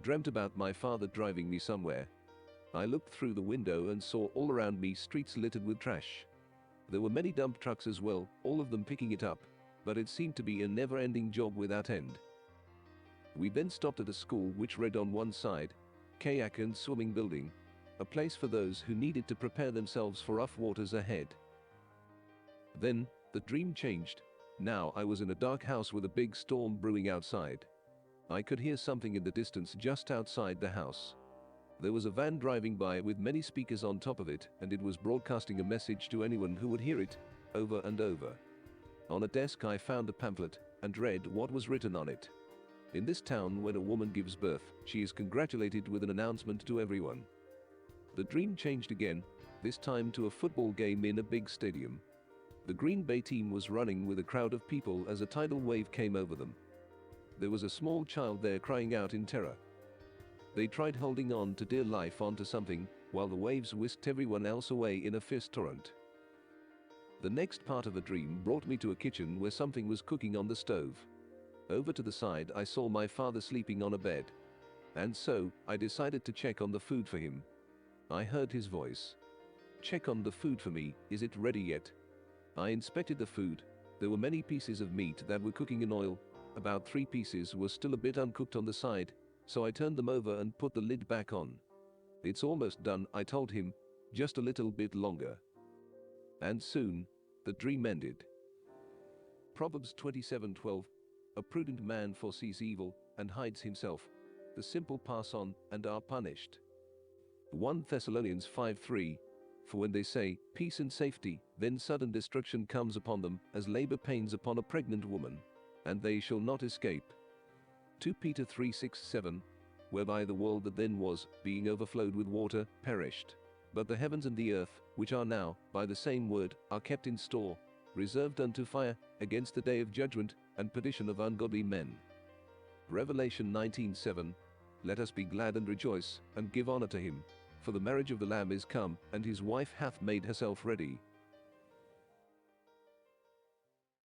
Dreamt about my father driving me somewhere. I looked through the window and saw all around me streets littered with trash. There were many dump trucks as well, all of them picking it up, but it seemed to be a never-ending job without end. We then stopped at a school which read on one side, kayak and swimming building, a place for those who needed to prepare themselves for rough waters ahead. Then, the dream changed. Now I was in a dark house with a big storm brewing outside. I could hear something in the distance just outside the house. There was a van driving by with many speakers on top of it, and it was broadcasting a message to anyone who would hear it, over and over. On a desk I found a pamphlet, and read what was written on it. In this town, when a woman gives birth, she is congratulated with an announcement to everyone. The dream changed again, this time to a football game in a big stadium. The Green Bay team was running with a crowd of people as a tidal wave came over them. There was a small child there crying out in terror. They tried holding on to dear life onto something, while the waves whisked everyone else away in a fierce torrent. The next part of the dream brought me to a kitchen where something was cooking on the stove. Over to the side I saw my father sleeping on a bed. And so, I decided to check on the food for him. I heard his voice. "Check on the food for me, is it ready yet?" I inspected the food. There were many pieces of meat that were cooking in oil. About 3 pieces were still a bit uncooked on the side, so I turned them over and put the lid back on. "It's almost done," I told him, "just a little bit longer." And soon, the dream ended. Proverbs 27:12. A prudent man foresees evil and hides himself. The simple pass on and are punished. 1 Thessalonians 5:3. For when they say, peace and safety, then sudden destruction comes upon them, as labor pains upon a pregnant woman, and they shall not escape. 2 Peter 3:6-7. Whereby the world that then was, being overflowed with water, perished. But the heavens and the earth, which are now, by the same word, are kept in store, reserved unto fire, against the day of judgment, and perdition of ungodly men. Revelation 19:7. Let us be glad and rejoice, and give honor to him. For the marriage of the Lamb is come, and his wife hath made herself ready.